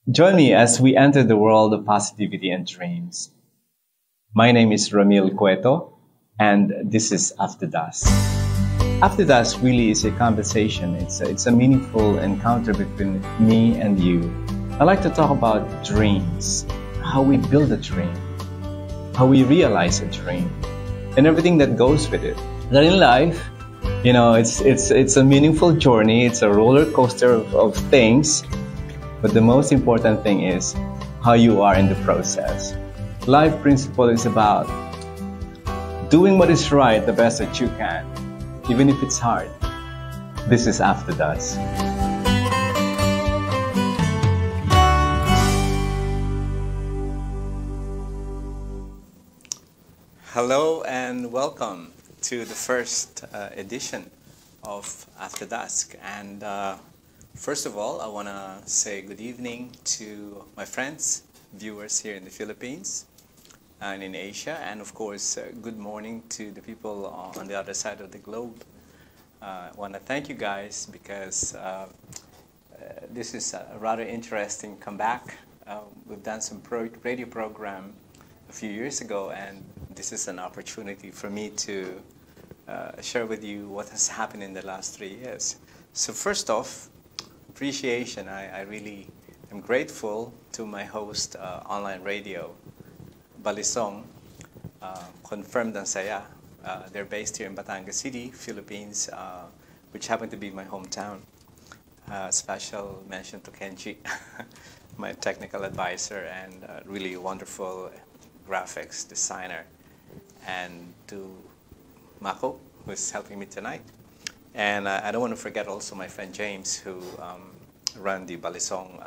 Join me as we enter the world of positivity and dreams. My name is Ramil Cueto, and this is After Dusk. After Dusk really is a conversation. It's a meaningful encounter between me and you. I like to talk about dreams, how we build a dream, how we realize a dream, and everything that goes with it. That in life, it's a meaningful journey. It's a roller coaster of things. But the most important thing is how you are in the process. Life principle is about doing what is right the best that you can, even if it's hard. This is After Dusk. Hello and welcome to the first edition of After Dusk. And first of all, I want to say good evening to my friends, viewers here in the Philippines and in Asia, and of course, good morning to the people on the other side of the globe. I want to thank you guys because this is a rather interesting comeback. We've done some radio program a few years ago, and this is an opportunity for me to share with you what has happened in the last 3 years. So first off, appreciation. I really am grateful to my host online radio, Balisong, confirmed ang saya. They're based here in Batangas City, Philippines, which happened to be my hometown. Special mention to Kenji, my technical advisor and really wonderful graphics designer, and to Mako, who's helping me tonight. And I don't want to forget also my friend James, who ran the Balisong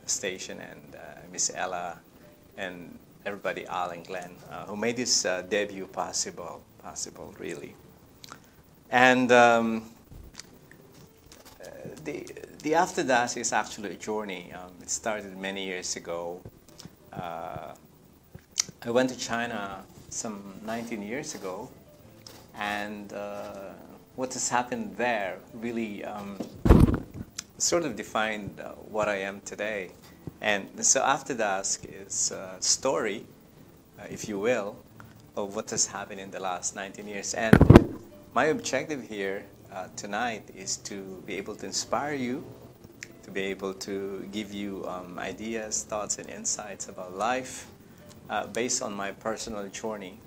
station, and Miss Ella, and everybody, Al and Glenn, who made this debut possible, really. And the After Dusk is actually a journey. It started many years ago. I went to China some 19 years ago, and what has happened there really sort of defined what I am today. And so After Dusk is a story, if you will, of what has happened in the last 19 years. And my objective here tonight is to be able to inspire you, to be able to give you ideas, thoughts, and insights about life based on my personal journey.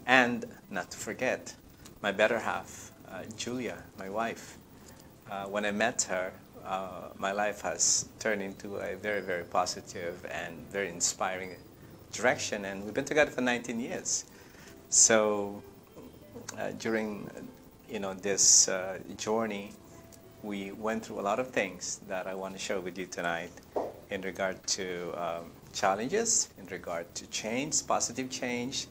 And not to forget, my better half, Julia, my wife. When I met her, my life has turned into a very, very positive and very inspiring direction, and we've been together for 19 years. So during this journey, we went through a lot of things that I want to share with you tonight in regard to challenges, in regard to change, positive change,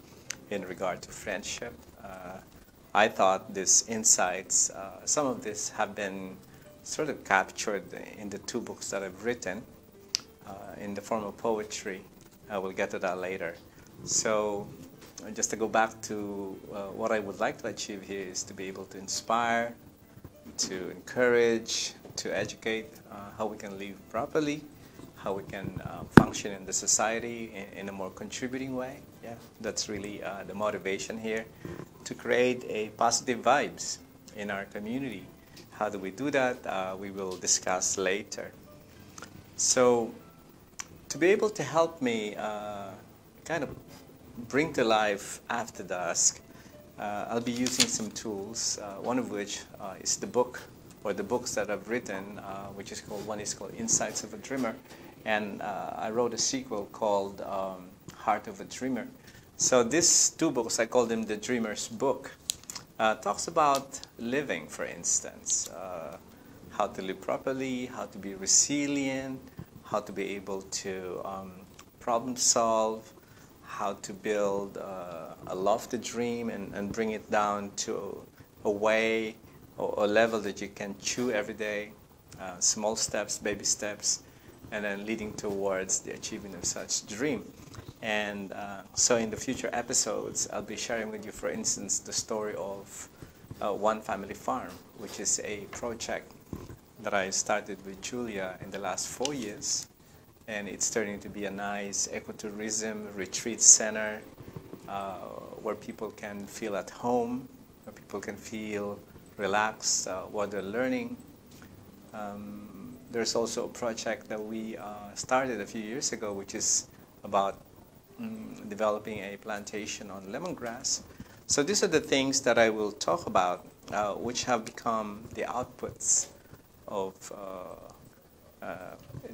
in regard to friendship. I thought these insights, some of this have been sort of captured in the 2 books that I've written in the form of poetry. I will get to that later. So just to go back to what I would like to achieve here is to be able to inspire, to encourage, to educate how we can live properly, how we can function in the society in a more contributing way. Yeah, that's really the motivation here, to create a positive vibes in our community. How do we do that? We will discuss later. So to be able to help me kind of bring to life After Dusk, I'll be using some tools, one of which is the book, or the books that I've written, which is called, one is called Insights of a Dreamer, and I wrote a sequel called Heart of a Dreamer. So these 2 books, I call them the Dreamer's Book. Talks about living, for instance, how to live properly, how to be resilient, how to be able to problem solve, how to build a lofty dream and bring it down to a way or a level that you can chew every day, small steps, baby steps, and then leading towards the achievement of such dream. And so in the future episodes, I'll be sharing with you, for instance, the story of One Family Farm, which is a project that I started with Julia in the last 4 years. and it's turning to be a nice ecotourism retreat center where people can feel at home, where people can feel relaxed while they're learning. There's also a project that we started a few years ago, which is about developing a plantation on lemongrass. So these are the things that I will talk about, which have become the outputs of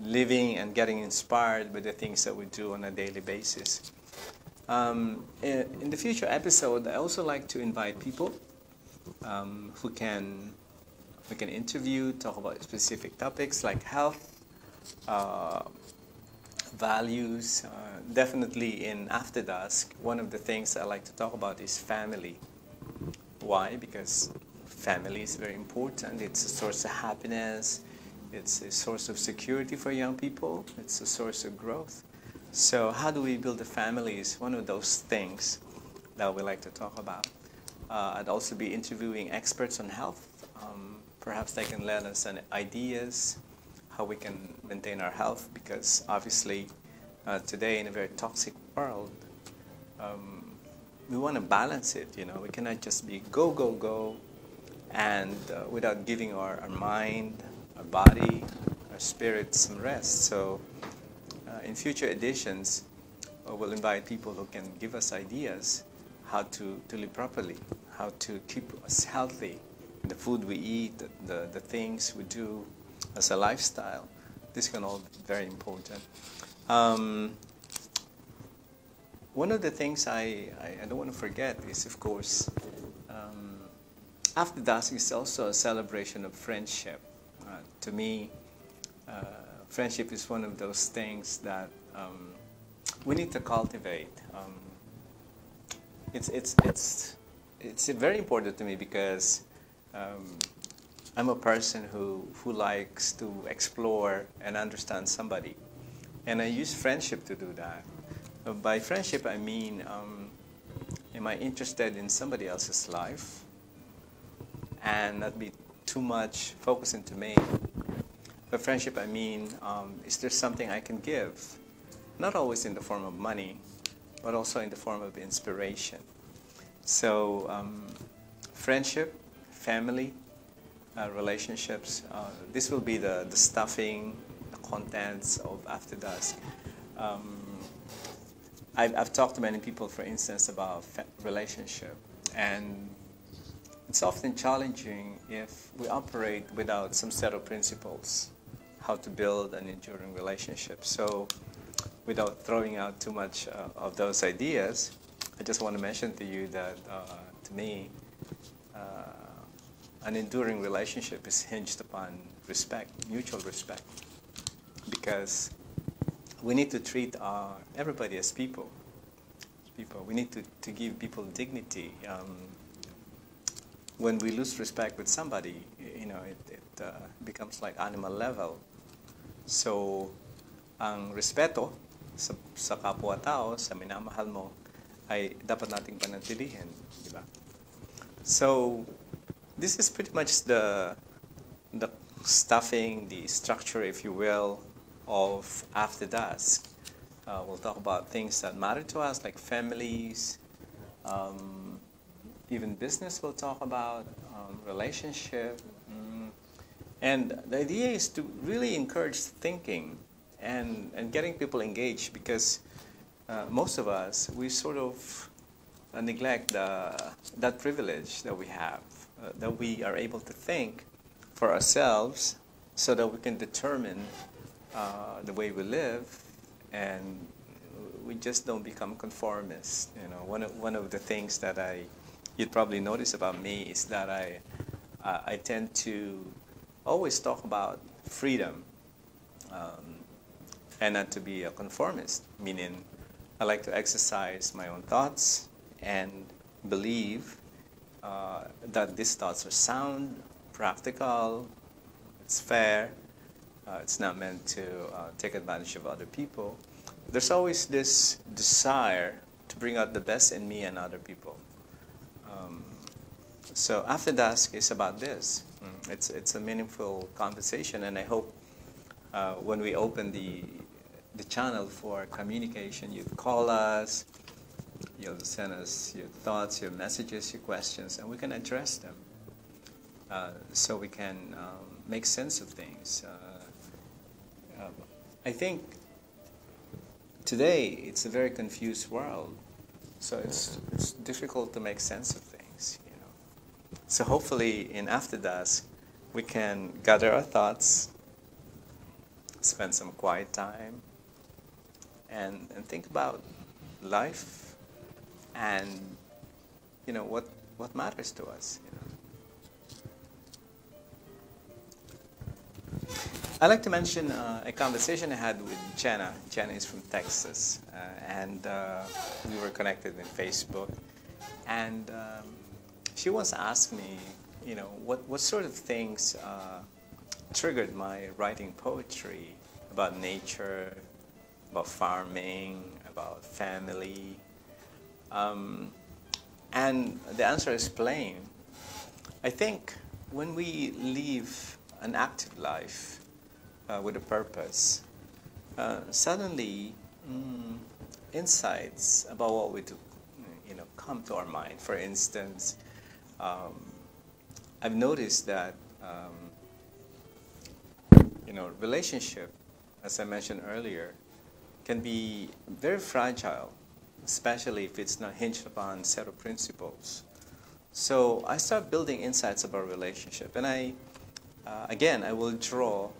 living and getting inspired by the things that we do on a daily basis. In the future episode, I also like to invite people who can interview, talk about specific topics like health, values. Definitely in After Dusk, one of the things I like to talk about is family. Why? Because family is very important. It's a source of happiness. It's a source of security for young people. It's a source of growth. So how do we build a family is one of those things that we like to talk about. I'd also be interviewing experts on health. Perhaps they can lend us ideas how we can maintain our health, because obviously today in a very toxic world, we want to balance it. You know, we cannot just be go, go, go, and without giving our mind, our body, our spirit some rest. So in future editions, we'll invite people who can give us ideas how to live properly, how to keep us healthy, the food we eat, the things we do as a lifestyle. This can all be very important. One of the things I don't want to forget is, of course, After Dusk is also a celebration of friendship. To me, friendship is one of those things that we need to cultivate. It's very important to me because I'm a person who likes to explore and understand somebody, and I use friendship to do that. By friendship, I mean, am I interested in somebody else's life and not be too much focused into me? By friendship, I mean, is there something I can give? Not always in the form of money, but also in the form of inspiration. So, friendship, family, relationships, this will be the stuffing, the contents of After Dusk. I've talked to many people, for instance, about relationship, and it's often challenging if we operate without some set of principles, how to build an enduring relationship. So without throwing out too much of those ideas, I just want to mention to you that, to me, an enduring relationship is hinged upon respect, mutual respect, because we need to treat everybody as people. We need to give people dignity. When we lose respect with somebody, you know, it becomes like animal level. So, ang respeto sa kapwa-tao, sa minamahal mo, ay dapat nating panatilihin, di ba? So, this is pretty much the stuffing, the structure, if you will, of After Dusk. We'll talk about things that matter to us, like families, even business we'll talk about, relationship. And the idea is to really encourage thinking and getting people engaged, because most of us, we sort of neglect that privilege that we have, that we are able to think for ourselves so that we can determine the way we live, and we just don't become conformists. You know, one of the things that you'd probably notice about me is that I tend to always talk about freedom, and not to be a conformist, meaning I like to exercise my own thoughts and believe that these thoughts are sound, practical, it's fair, it's not meant to take advantage of other people. There's always this desire to bring out the best in me and other people. So After Dusk is about this. It's a meaningful conversation, and I hope when we open the the channel for communication. You call us, you'll send us your thoughts, your messages, your questions, and we can address them. So we can make sense of things. I think today it's a very confused world, so it's difficult to make sense of things, you know. So hopefully in After Dusk we can gather our thoughts, spend some quiet time, and think about life and, you know, what matters to us, you know. I'd like to mention a conversation I had with Jenna. Jenna is from Texas, and we were connected in Facebook. And she once asked me, you know, what sort of things triggered my writing poetry about nature, about farming, about family. And the answer is plain. I think when we live an active life, with a purpose, suddenly insights about what we do, you know, come to our mind. For instance, I've noticed that you know, relationship, as I mentioned earlier, can be very fragile, especially if it's not hinged upon a set of principles. So I start building insights about relationship, and again, I will draw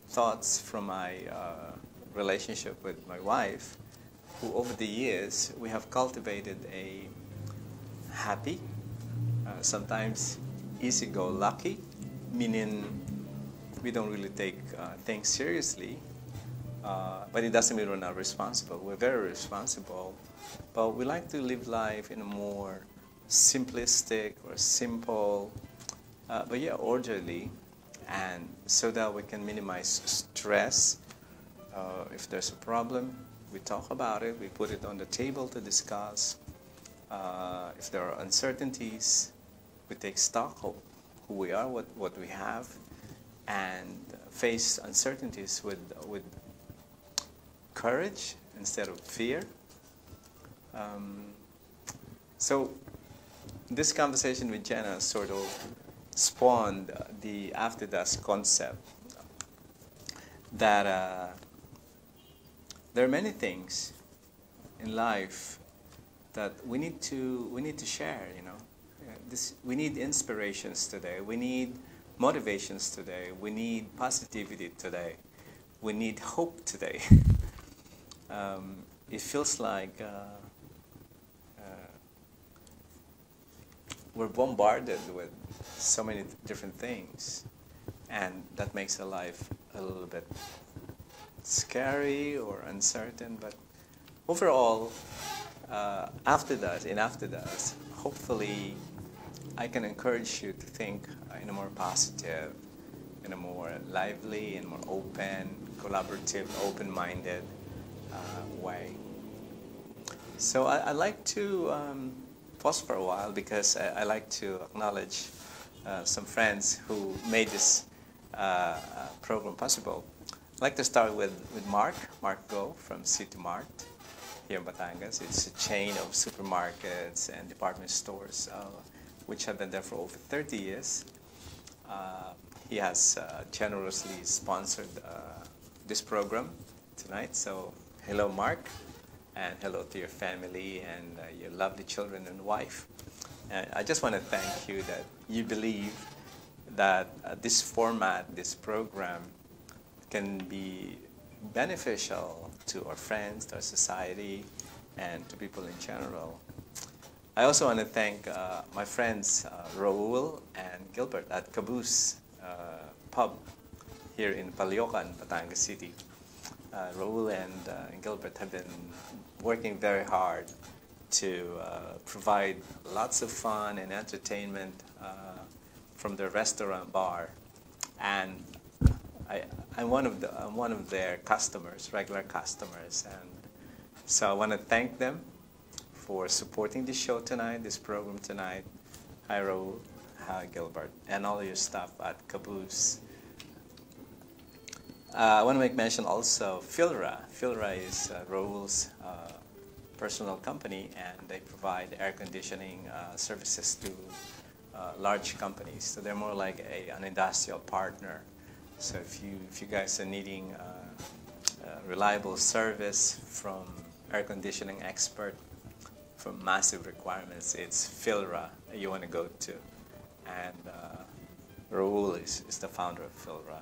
thoughts from my relationship with my wife, who over the years we have cultivated a happy, sometimes easy-go-lucky, meaning we don't really take things seriously, but it doesn't mean we're not responsible. We're very responsible, but we like to live life in a more simplistic or simple, but yeah, orderly, and so that we can minimize stress. If there's a problem, we talk about it, we put it on the table to discuss. If there are uncertainties, we take stock of who we are, what we have, and face uncertainties with courage instead of fear. So this conversation with Jenna sort of spawned the After Dusk concept that there are many things in life that we need to share, you know. We need inspirations today. We need motivations today. We need positivity today. We need hope today. It feels like we're bombarded with so many different things, and that makes our life a little bit scary or uncertain. But overall, After Dusk, hopefully I can encourage you to think in a more positive, in a more lively, and more open, collaborative, open-minded way. So I'd like to pause for a while, because I like to acknowledge some friends who made this program possible. I'd like to start with Mark Go from City Mart here in Batangas. It's a chain of supermarkets and department stores which have been there for over 30 years. He has generously sponsored this program tonight. So hello, Mark, and hello to your family and your lovely children and wife. And I just want to thank you that you believe that this format, this program, can be beneficial to our friends, to our society, and to people in general. I also want to thank my friends Raul and Gilbert at Caboose Pub here in Paliocan, Batangas City. Raul and Gilbert have been working very hard to provide lots of fun and entertainment from their restaurant bar, and I'm one of their customers, regular customers, and so I want to thank them for supporting this show tonight, this program tonight. Hi, Raul, hi, Gilbert, and all your staff at Caboose. I want to make mention also Philra. Philra is Raul's personal company, and they provide air conditioning services to large companies. So they're more like an industrial partner. So if you guys are needing reliable service from air conditioning expert from massive requirements, it's Philra you want to go to. And Raul is the founder of Philra.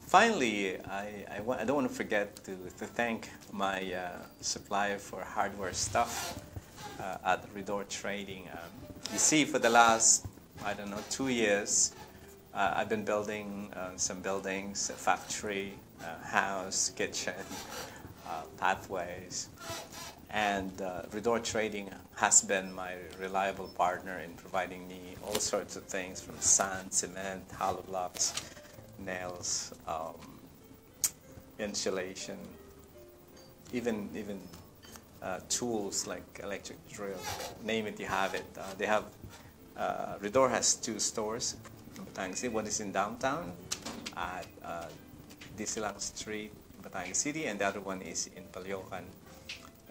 Finally, I don't want to forget to thank my supplier for hardware stuff at Redor Trading. You see, for the last, I don't know, 2 years, I've been building some buildings, a factory, house, kitchen, pathways. And Redor Trading has been my reliable partner in providing me all sorts of things from sand, cement, hollow blocks, nails, insulation, even tools like electric drill. Name it, you have it. They have Redor has 2 stores in Batangas City. One is in downtown at Disilang Street, Batangas City, and the other one is in Palyokan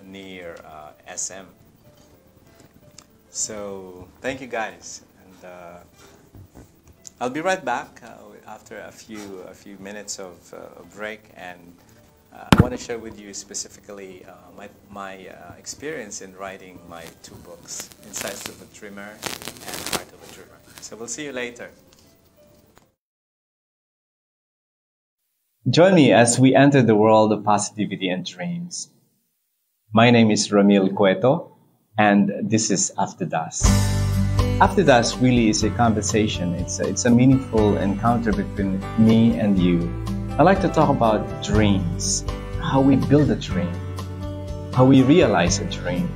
near SM. So thank you guys, and I'll be right back after a few minutes of break, and I want to share with you specifically my experience in writing my 2 books, Insights of a Dreamer and Heart of a Dreamer. So we'll see you later. Join me as we enter the world of positivity and dreams. My name is Ramil Cueto, and this is After Dusk. After Dusk really is a conversation. It's a meaningful encounter between me and you. I like to talk about dreams, how we build a dream, how we realize a dream,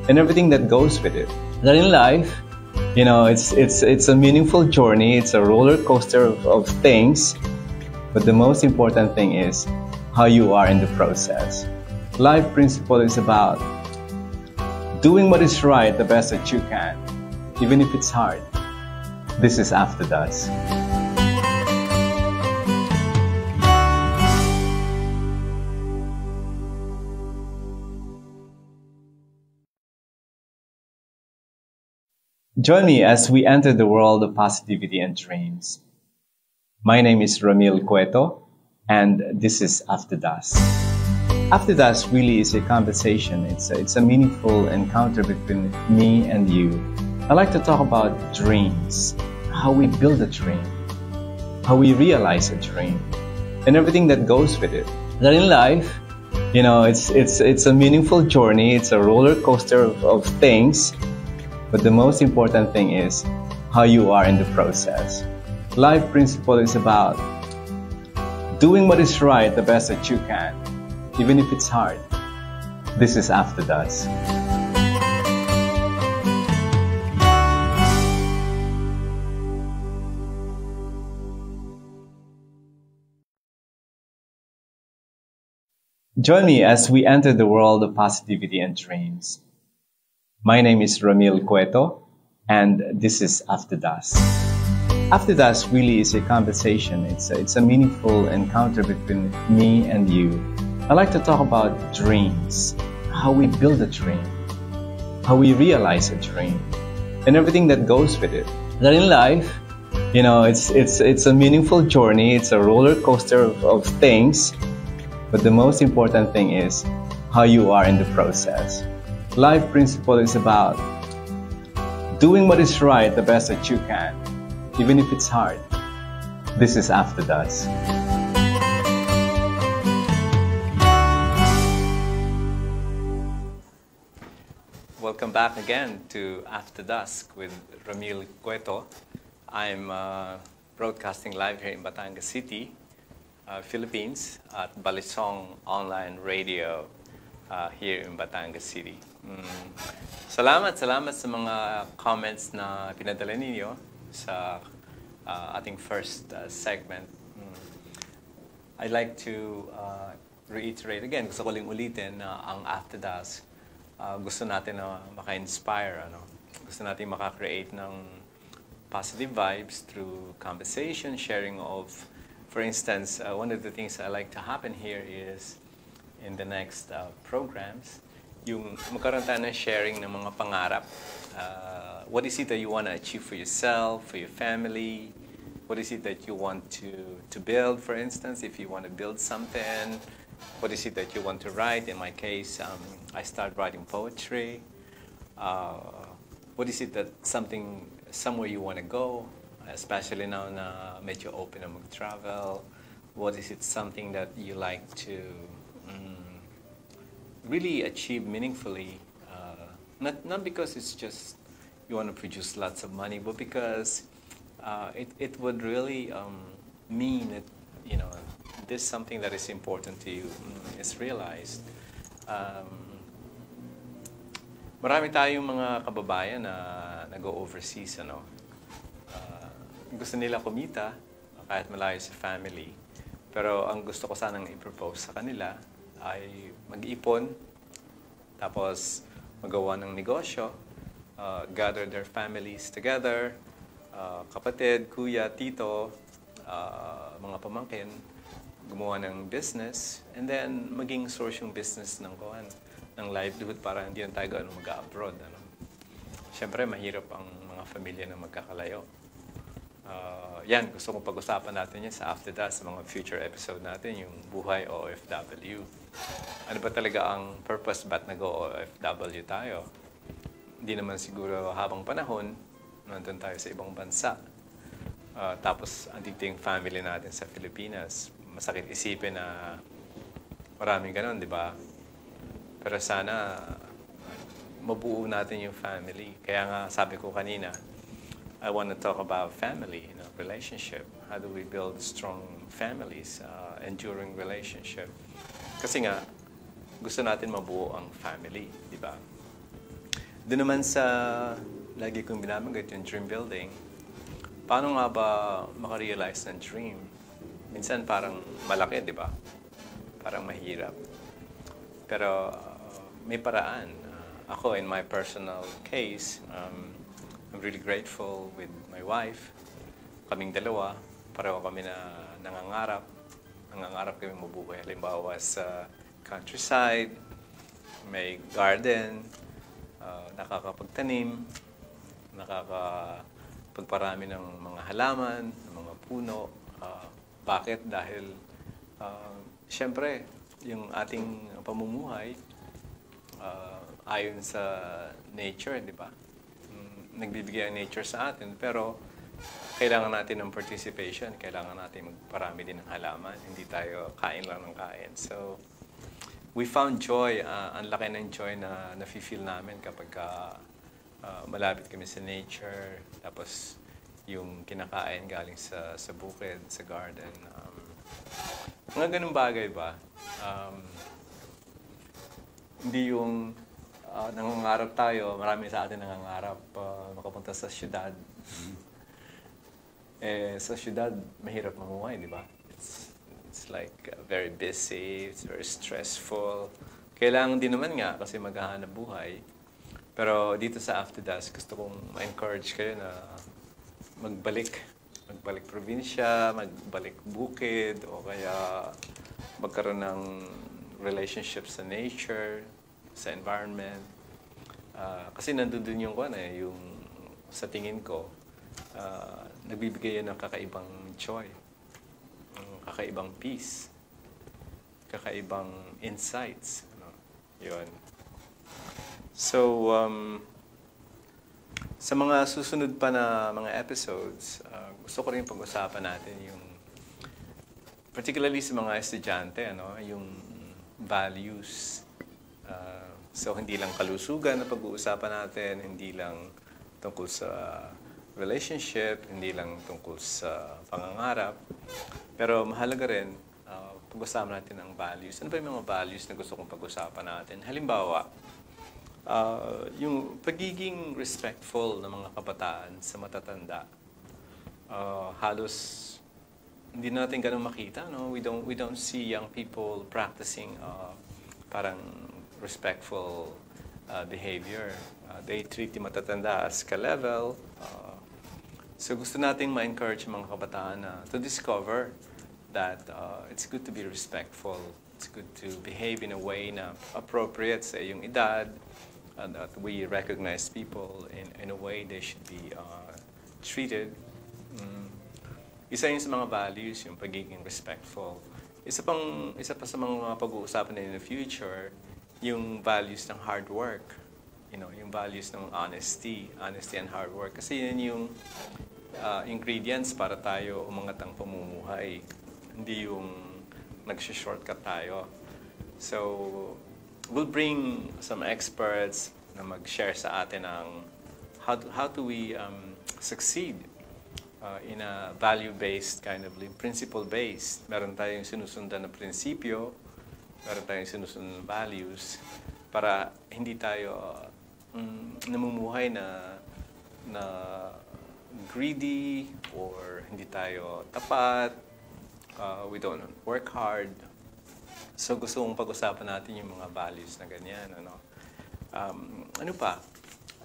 and everything that goes with it. That in life, you know, it's a meaningful journey. It's a roller coaster of things, but the most important thing is how you are in the process. Life principle is about doing what is right the best that you can, even if it's hard. This is After Dusk. Join me as we enter the world of positivity and dreams. My name is Ramil Cueto, and this is After Dusk. After Dusk really is a conversation. It's a meaningful encounter between me and you. I like to talk about dreams, how we build a dream, how we realize a dream, and everything that goes with it. That in life, you know, it's a meaningful journey. It's a roller coaster of things, but the most important thing is how you are in the process. Life principle is about doing what is right the best that you can, even if it's hard. This is After Dusk. Join me as we enter the world of positivity and dreams. My name is Ramil Cueto, and this is After Dusk. After Dusk really is a conversation. It's a meaningful encounter between me and you. I like to talk about dreams, how we build a dream, how we realize a dream, and everything that goes with it. That in life, you know, it's a meaningful journey. It's a roller coaster of things, but the most important thing is how you are in the process. Life principle is about doing what is right the best that you can, even if it's hard. This is After Dusk. Welcome back again to After Dusk with Ramil Cueto. I'm broadcasting live here in Batangas City, Philippines, at Balisong Online Radio here in Batangas City. Salamat sa mga comments na pinadala ninyo sa ating first segment. I'd like to reiterate again, gusto ko lang ulitin na ang After Dusk, gusto natin na maka-inspire, gusto natin maka-create ng positive vibes through conversation, sharing of For instance, one of the things I like to happen here is in the next programs, yung magkaroon tayo ng sharing ng mga pangarap. What is it that you want to achieve for yourself, for your family? What is it that you want to build, for instance, if you want to build something? What is it that you want to write? In my case, I start writing poetry. What is it that somewhere you want to go, especially now na medyo open na mag-travel? What is it something that you like to really achieve meaningfully? Not because it's just you want to produce lots of money, but because it would really mean that, you know, this something that is important to you is realized. Marami tayong mga kababayan na nag-overseas, ano. Gusto nila kumita kahit malayo sa family. Pero ang gusto ko sanang i-propose sa kanila ay mag-ipon, tapos magawa ng negosyo, gather their families together, kapatid, kuya, tito, mga pamangkin, gumawa ng business, and then maging source yung business ng livelihood para hindi na tayo gano'ng mag-abroad. Ano? Siyempre, mahirap ang mga pamilya na magkakalayo. Yan, gusto kong pag-usapan natin yan sa After Dusk, sa mga future episode natin, yung buhay OFW. Ano ba talaga ang purpose, ba't nag-OFW tayo? Hindi naman siguro habang panahon, nandun tayo sa ibang bansa. Tapos, andito yung family natin sa Pilipinas. Masakit isipin na maraming ganon, di ba? Pero sana mabuo natin yung family. Kaya nga sabi ko kanina, I want to talk about family, you know, relationship. How do we build strong families, enduring relationship? Kasi nga, gusto natin mabuo ang family, di ba? Doon naman sa, lagi kong binabanggit yung dream building, paano nga ba makarealize ng dream? Minsan parang malaki, di ba? Parang mahirap. Pero may paraan. Ako, in my personal case, I'm really grateful with my wife. Kaming dalawa, pareho kami na nangangarap. Nangangarap kami mabuhay. Halimbawa sa countryside, may garden, nakakapagtanim, nakakapagparami ng mga halaman, ng mga puno. Bakit? Dahil, siyempre, yung ating pamumuhay ayon sa nature, di ba? Nagbibigay ang nature sa atin, pero kailangan natin ng participation, kailangan natin magparami din ng halaman, hindi tayo kain lang ng kain. So, we found joy, ang laki ng joy na nafe-feel namin kapag malapit kami sa nature, tapos yung kinakain galing sa bukid, sa garden. Mga ganung bagay ba? Hindi yung nangangarap tayo, marami sa atin nangangarap makapunta sa syudad. Sa syudad, mahirap mamuhay, di ba? It's like very busy, it's very stressful. Kailangan din naman nga kasi maghahanap buhay. Pero dito sa After Dusk, gusto kong ma-encourage kayo na magbalik probinsya, magbalik bukid, o kaya magkaroon ng relationship sa nature, sa environment. Kasi nandun din yung yung sa tingin ko, nagbibigay yan ng kakaibang joy, kakaibang peace, kakaibang insights. Yun. So, sa mga susunod pa na mga episodes, gusto ko rin pag-usapan natin yung, particularly sa mga estudyante, yung values. So, hindi lang kalusugan na pag-uusapan natin, hindi lang tungkol sa relationship, hindi lang tungkol sa pangangarap, pero mahalaga rin pag-usapan natin ang values. Ano ba yung mga values na gusto kong pag-usapan natin? Halimbawa, yung pagiging respectful ng mga kabataan sa matatanda. Halos hindi natin ganun makita, no? We don't see young people practicing parang respectful behavior. They treat yung matatanda as ka-level. So gusto nating ma-encourage mga kabataan na to discover that it's good to be respectful. It's good to behave in a way na appropriate sa iyong edad, and that we recognize people in a way they should be treated. Isa yun sa mga values, yung pagiging respectful. Isa pa sa mga pag-uusapan in the future, yung values ng hard work. Yung values ng honesty and hard work. Kasi yun yung ingredients para tayo umangat ang pamumuhay. Hindi yung nag-shortcut tayo. So, we'll bring some experts na mag-share sa atin ng how do we succeed in a value-based kind of principle-based. Meron tayong sinusundan na prinsipyo, meron tayong sinusundan na values para hindi tayo namumuhay na greedy or hindi tayo tapat, we don't work hard. So gusto kong pag-usapan natin yung mga values na ganyan. Ano pa?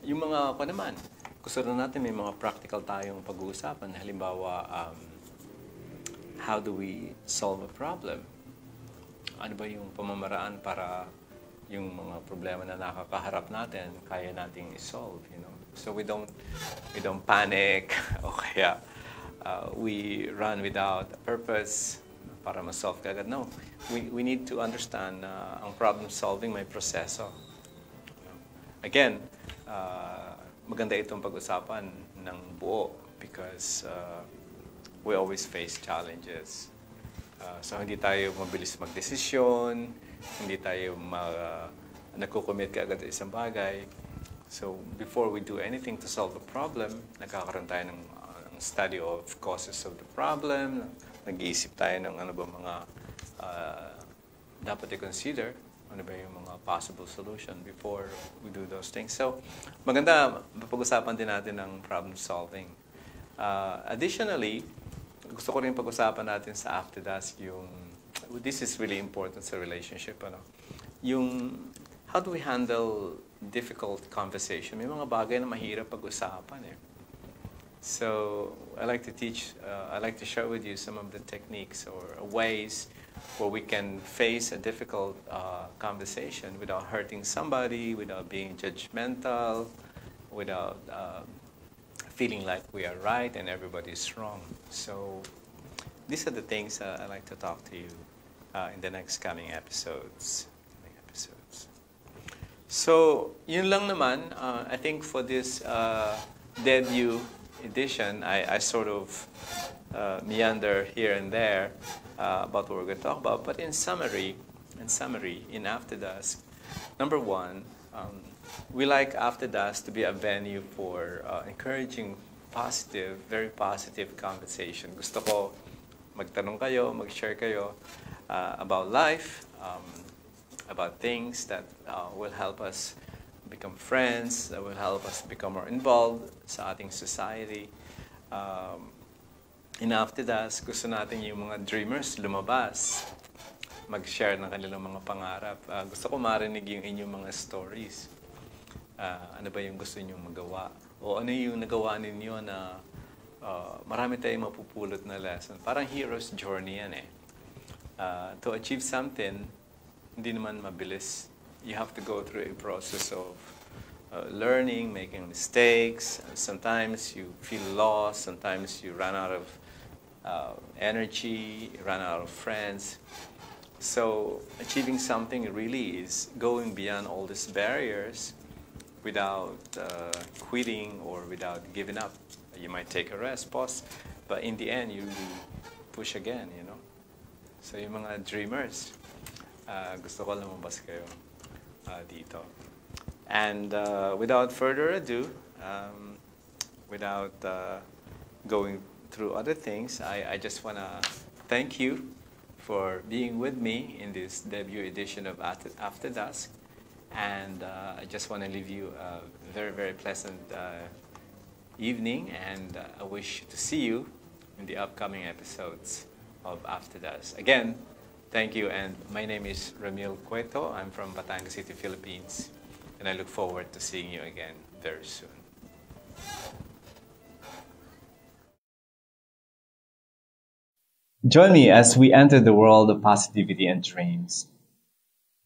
Yung mga naman, gusto na natin may mga practical tayong pag-uusapan. Halimbawa, how do we solve a problem? Ano ba yung pamamaraan para yung mga problema na nakakaharap natin, kaya nating i-solve, So we don't panic o kaya we run without a purpose para ma-solve kagad. No, we need to understand na ang problem solving may proseso. Again, maganda itong pag-usapan ng buo because we always face challenges. So hindi tayo mabilis mag-desisyon, hindi tayo nagko-commit kaagad sa isang bagay. So before we do anything to solve a problem, nagkakaroon tayo ng study of causes of the problem, nag-iisip tayo ng ano ba mga dapat i-consider, ano ba yung mga possible solution before we do those things. So, maganda, pag-usapan din natin ng problem solving. Additionally, gusto ko rin pag-usapan natin sa After Dusk yung, this is really important sa relationship, yung, how do we handle difficult conversation? May mga bagay na mahirap pag-usapan So, I like to share with you some of the techniques or ways where we can face a difficult conversation without hurting somebody, without being judgmental, without feeling like we are right and everybody is wrong. So, these are the things I like to talk to you in the next coming episodes. So, yun lang naman. I think for this debut edition, I sort of meander here and there about what we're going to talk about. But in summary, in After Dusk, number one, we like After Dusk to be a venue for encouraging positive, very positive conversation. Gusto ko magtanong kayo, mag-share kayo about life, about things that will help us become friends, that will help us become more involved sa ating society. In After Dusk, gusto natin yung mga dreamers lumabas, mag-share ng kanilang mga pangarap. Gusto ko marinig yung inyong mga stories. Ano ba yung gusto niyo magawa? O ano yung nagawa ninyo na marami tayong mapupulot na lesson. Parang hero's journey yan To achieve something, hindi naman mabilis. You have to go through a process of learning, making mistakes. Sometimes you feel lost. Sometimes you run out of energy, run out of friends. So achieving something really is going beyond all these barriers without quitting or without giving up. You might take a rest, pause, but in the end, you push again, So yung mga dreamers, gusto ko lumabas kayo dito. And without further ado, without going through other things, I just want to thank you for being with me in this debut edition of After Dusk. And I just want to leave you a very, very pleasant evening, and I wish to see you in the upcoming episodes of After Dusk. Again, thank you, and my name is Ramil Cueto. I'm from Batangas City, Philippines, and I look forward to seeing you again very soon. Join me as we enter the world of positivity and dreams.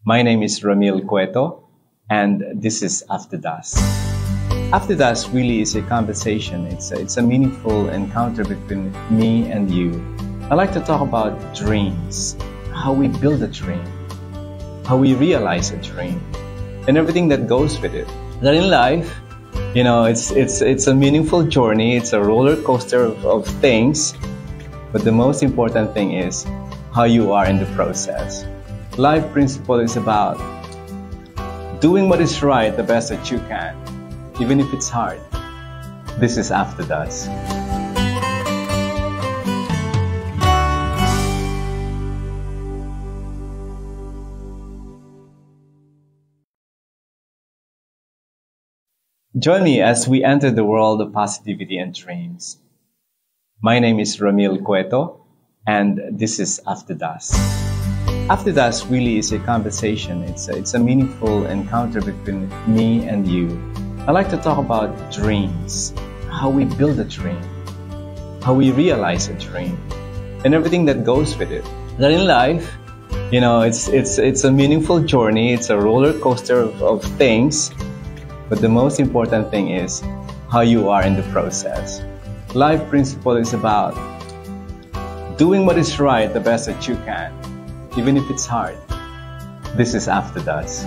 My name is Ramil Cueto, and this is After Dusk. After Dusk really is a conversation. It's a meaningful encounter between me and you. I like to talk about dreams, how we build a dream, how we realize a dream, and everything that goes with it. That in life, it's a meaningful journey. It's a roller coaster of things. But the most important thing is how you are in the process. Life principle is about doing what is right the best that you can, even if it's hard. This is After Dusk. Join me as we enter the world of positivity and dreams. My name is Ramil Cueto, and this is After Dusk. After Dusk really is a conversation. It's a meaningful encounter between me and you. I like to talk about dreams, how we build a dream, how we realize a dream, and everything that goes with it. That in life, it's a meaningful journey. It's a roller coaster of things. But the most important thing is how you are in the process. Life principle is about doing what is right the best that you can, even if it's hard. This is After Dusk.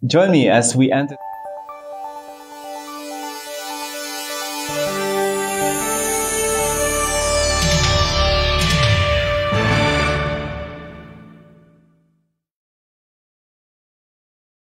Join me as we enter.